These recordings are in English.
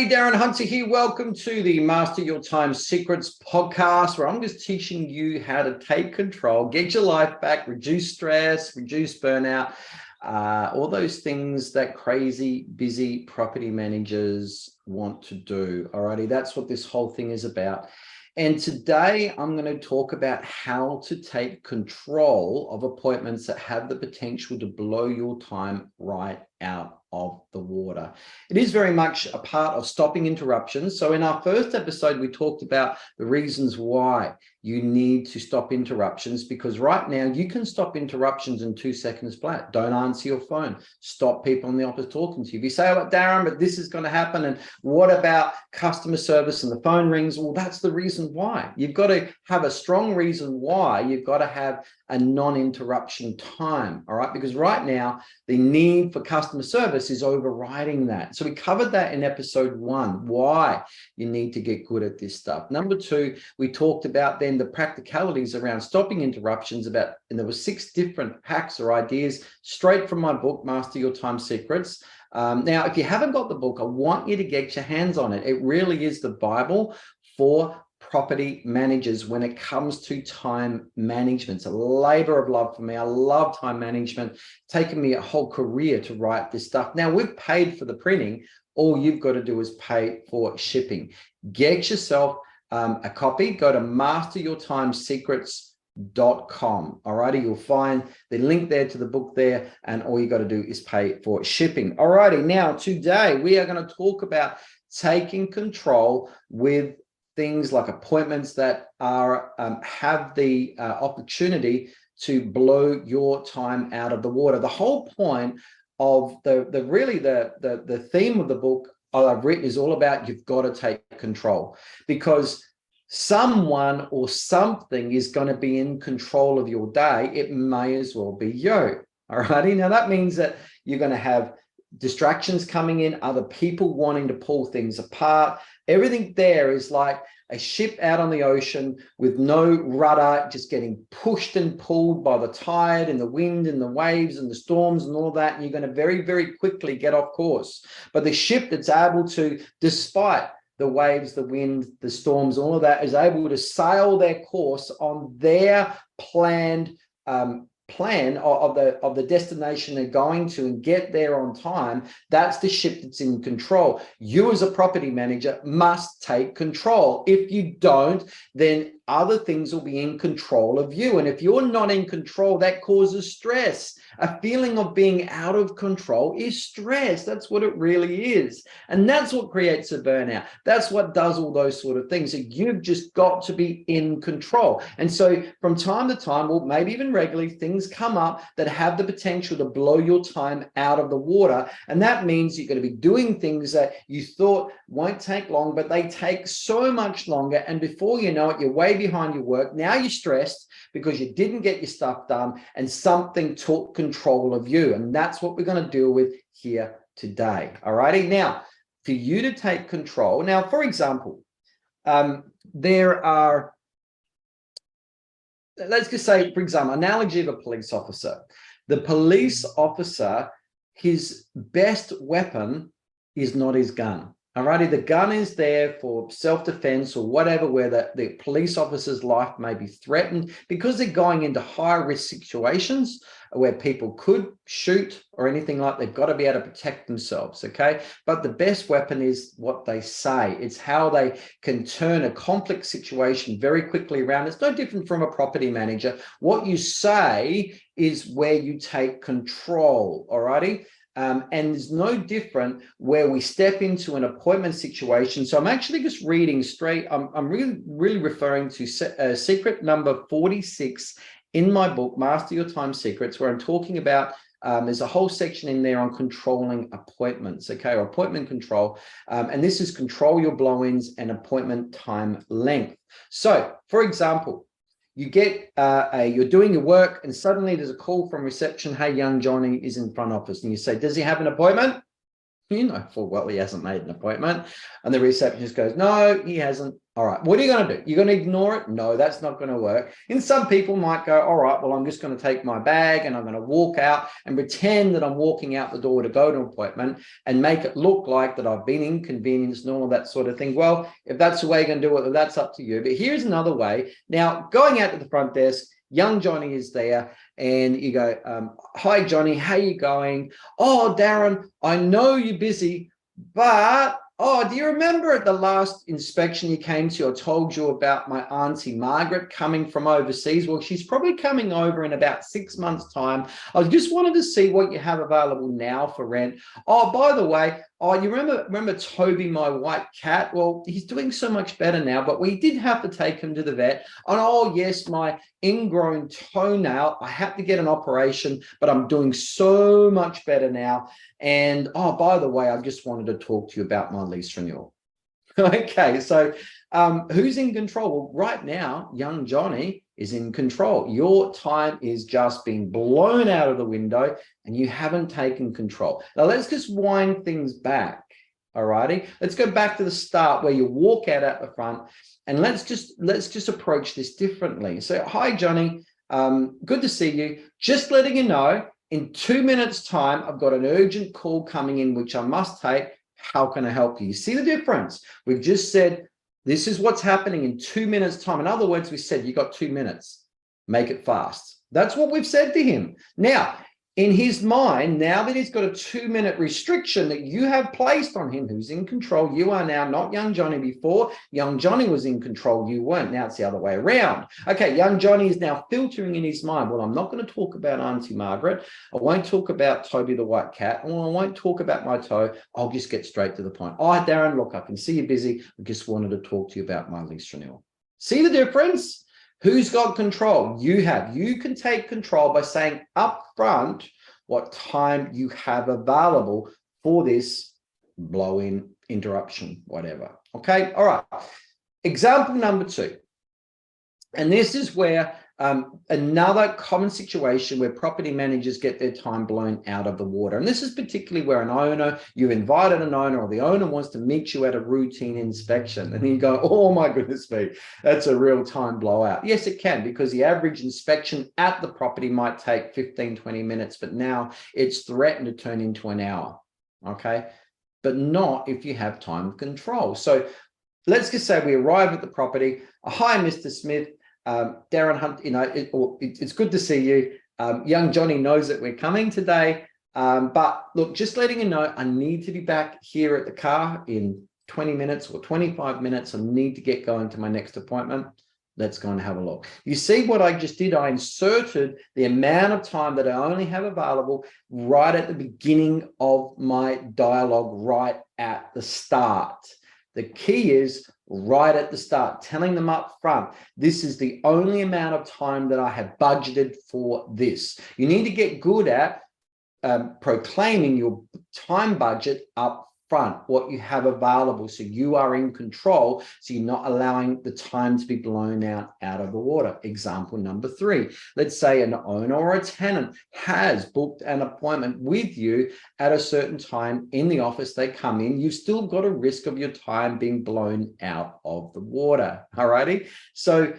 Hey, Darren Hunter here. Welcome to the Master Your Time Secrets podcast, where I'm just teaching you how to take control, get your life back, reduce stress, reduce burnout, all those things that crazy, busy property managers want to do. Alrighty, that's what this whole thing is about. And today I'm going to talk about how to take control of appointments that have the potential to blow your time right out of the water. It is very much a part of stopping interruptions. So in our first episode, we talked about the reasons why you need to stop interruptions, because right now you can stop interruptions in 2 seconds flat. Don't answer your phone. Stop people in the office talking to you. If you say, oh, Darren, but this is going to happen, and what about customer service and the phone rings? Well, that's the reason why. You've got to have a strong reason why. You've got to have a non-interruption time, all right? Because right now, the need for customer service is overriding that. So we covered that in episode 1, why you need to get good at this stuff. Number 2, we talked about then the practicalities around stopping interruptions and there were 6 different hacks or ideas straight from my book, Master Your Time Secrets. Now, if you haven't got the book, I want you to get your hands on it. It really is the Bible for property managers when it comes to time management. It's a labor of love for me. I love time management. It's taken me a whole career to write this stuff. Now, we've paid for the printing. All you've got to do is pay for shipping. Get yourself a copy. Go to masteryourtimesecrets.com. Alrighty, you'll find the link there to the book there, and all you got to do is pay for shipping. Alrighty, now today we are going to talk about taking control with things like appointments that are have the opportunity to blow your time out of the water. The whole point of the theme of the book I've written is all about you've got to take control, because someone or something is going to be in control of your day. It may as well be you. All righty. Now that means that you're going to have distractions coming in, other people wanting to pull things apart. Everything there is like a ship out on the ocean with no rudder, just getting pushed and pulled by the tide and the wind and the waves and the storms and all that. And you're going to very, very quickly get off course. But the ship that's able to, despite the waves, the wind, the storms, all of that, is able to sail their course on their planned plan of the destination they're going to and get there on time. That's the ship that's in control. You as a property manager must take control. If you don't, then other things will be in control of you. And if you're not in control, that causes stress. A feeling of being out of control is stress. That's what it really is. And that's what creates a burnout. That's what does all those sort of things. So you've just got to be in control. And so from time to time, well, maybe even regularly, things come up that have the potential to blow your time out of the water. And that means you're going to be doing things that you thought won't take long, but they take so much longer. And before you know it, you're way behind your work. Now you're stressed because you didn't get your stuff done and something took control of you. And that's what we're going to deal with here today. All righty. Now, for you to take control. Now, for example, there are, let's just say, for example, analogy of a police officer. The police officer, his best weapon is not his gun. Alrighty, the gun is there for self-defense or whatever, where the police officer's life may be threatened because they're going into high-risk situations where people could shoot or anything like that. They've got to be able to protect themselves, okay? But the best weapon is what they say. It's how they can turn a complex situation very quickly around. It's no different from a property manager. What you say is where you take control, alrighty? And it's no different where we step into an appointment situation. So I'm actually just reading straight. I'm really referring to secret number 46 in my book, Master Your Time Secrets, where I'm talking about, there's a whole section in there on controlling appointments, okay, or appointment control. And this is control your blow-ins and appointment time length. So, for example, you get you're doing your work and suddenly there's a call from reception. Hey, young Johnny is in front office. And you say, does he have an appointment? You know full well he hasn't made an appointment. And the receptionist goes, no, he hasn't. All right, what are you going to do? You're going to ignore it? No, that's not going to work. And some people might go, all right, well, I'm just going to take my bag and I'm going to walk out and pretend that I'm walking out the door to go to an appointment and make it look like that I've been inconvenienced and all of that sort of thing. Well, if that's the way you're going to do it, that's up to you. But here's another way. Now, going out to the front desk, young Johnny is there and you go, hi, Johnny, how you going? Oh, Darren, I know you're busy, but oh, do you remember at the last inspection you came to, I told you about my Auntie Margaret coming from overseas? Well, she's probably coming over in about 6 months' time. I just wanted to see what you have available now for rent. Oh, by the way, oh, you remember Toby, my white cat? Well, he's doing so much better now, but we did have to take him to the vet. And oh, yes, my ingrown toenail, I had to get an operation, but I'm doing so much better now. And oh, by the way, I just wanted to talk to you about my lease renewal. Okay, so who's in control? Well, right now, young Johnny is in control. Your time is just being blown out of the window and you haven't taken control. Now, let's just wind things back. All righty, let's go back to the start where you walk out at the front and let's just approach this differently. So, hi, Johnny. Good to see you. Just letting you know, in 2 minutes' time, I've got an urgent call coming in, which I must take. How can I help you? You see the difference? We've just said, this is what's happening in 2 minutes' time. In other words, we said, you got 2 minutes. Make it fast. That's what we've said to him. Now, in his mind, now that he's got a 2-minute restriction that you have placed on him, who's in control, you are now not young Johnny before. Young Johnny was in control, you weren't. Now it's the other way around. Okay, young Johnny is now filtering in his mind. Well, I'm not going to talk about Auntie Margaret. I won't talk about Toby the white cat. Or I won't talk about my toe. I'll just get straight to the point. Oh, Darren, look, I can see you're busy. I just wanted to talk to you about my lease renewal. See the difference? Who's got control? You have. You can take control by saying up front what time you have available for this blow-in interruption, whatever. Okay, all right. Example number 2. And this is where another common situation where property managers get their time blown out of the water. And this is particularly where an owner, you've invited an owner or the owner wants to meet you at a routine inspection. And you go, oh my goodness me, that's a real time blowout. Yes, it can, because the average inspection at the property might take 15, 20 minutes, but now it's threatened to turn into an hour, okay? But not if you have time control. So let's just say we arrive at the property. Hi, Mr. Smith. Darren Hunt, you know, it's good to see you. Young Johnny knows that we're coming today. But look, just letting you know, I need to be back here at the car in 20 minutes or 25 minutes. I need to get going to my next appointment. Let's go and have a look. You see what I just did? I inserted the amount of time that I only have available right at the beginning of my dialogue, right at the start. The key is right at the start, telling them up front, this is the only amount of time that I have budgeted for this. You need to get good at proclaiming your time budget up front, what you have available, so you are in control, so you're not allowing the time to be blown out of the water. Example number 3, let's say an owner or a tenant has booked an appointment with you at a certain time in the office. They come in, you've still got a risk of your time being blown out of the water. All righty, so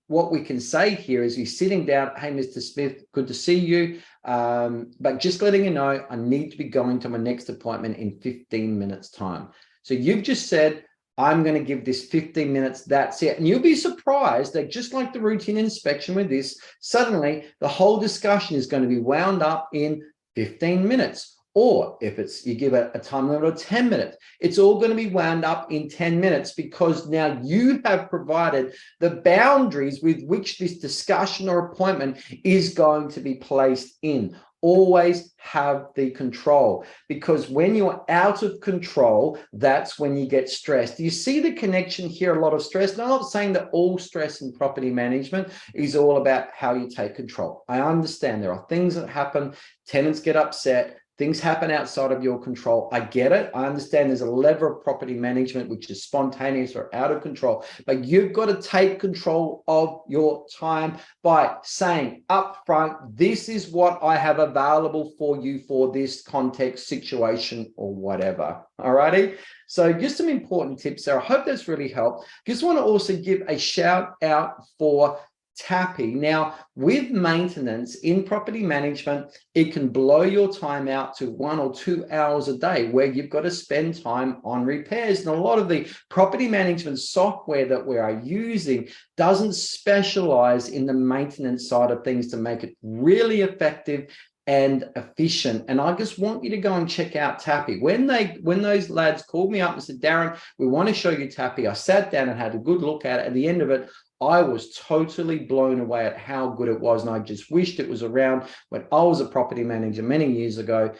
what we can say here is you're sitting down, hey, Mr. Smith, good to see you. But just letting you know, I need to be going to my next appointment in 15 minutes time. So you've just said, I'm going to give this 15 minutes, that's it. And you'll be surprised that just like the routine inspection with this, suddenly the whole discussion is going to be wound up in 15 minutes. Or if it's you give it a time limit of 10 minutes, it's all going to be wound up in 10 minutes because now you have provided the boundaries with which this discussion or appointment is going to be placed in. Always have the control, because when you're out of control, that's when you get stressed. Do you see the connection here? A lot of stress. And I'm not saying that all stress in property management is all about how you take control. I understand there are things that happen. Tenants get upset. Things happen outside of your control. I get it. I understand there's a level of property management which is spontaneous or out of control, but you've got to take control of your time by saying up front, this is what I have available for you for this context, situation, or whatever. All righty. So just some important tips there. I hope that's really helped. Just want to also give a shout out for Tappy. Now, with maintenance in property management, it can blow your time out to 1 or 2 hours a day where you've got to spend time on repairs. And a lot of the property management software that we are using doesn't specialize in the maintenance side of things to make it really effective and efficient. And I just want you to go and check out Tappy. When those lads called me up and said, Darren, we want to show you Tappy, I sat down and had a good look at it. At the end of it, I was totally blown away at how good it was. And I just wished it was around when I was a property manager many years ago.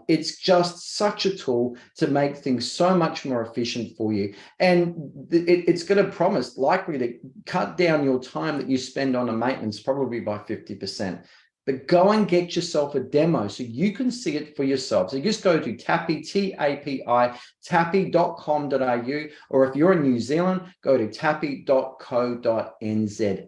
It's just such a tool to make things so much more efficient for you. And it's going to promise likely to cut down your time that you spend on a maintenance probably by 50%. But go and get yourself a demo so you can see it for yourself. So just go to Tappy, T-A-P-I, tappy.com.au, or if you're in New Zealand, go to tappy.co.nz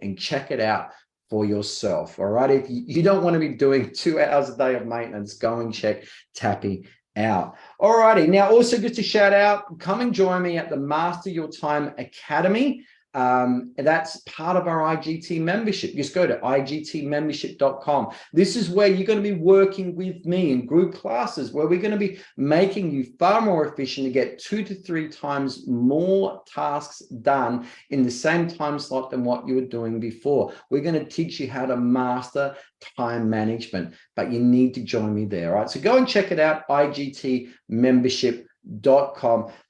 and check it out for yourself. All right. If you don't want to be doing 2 hours a day of maintenance, go and check Tappy out. All righty. Now, also just to shout out, come and join me at the Master Your Time Academy. That's part of our IGT membership. Just go to igtmembership.com. This is where you're going to be working with me in group classes where we're going to be making you far more efficient to get 2 to 3 times more tasks done in the same time slot than what you were doing before. We're going to teach you how to master time management, but you need to join me there. All right. So go and check it out, igtmembership.com.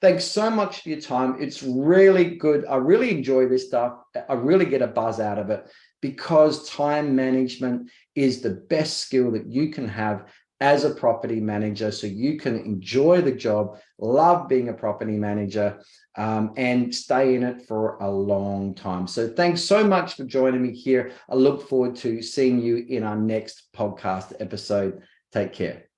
Thanks so much for your time. It's really good. I really enjoy this stuff. I really get a buzz out of it because time management is the best skill that you can have as a property manager, so you can enjoy the job, love being a property manager, and stay in it for a long time. So thanks so much for joining me here. I look forward to seeing you in our next podcast episode. Take care.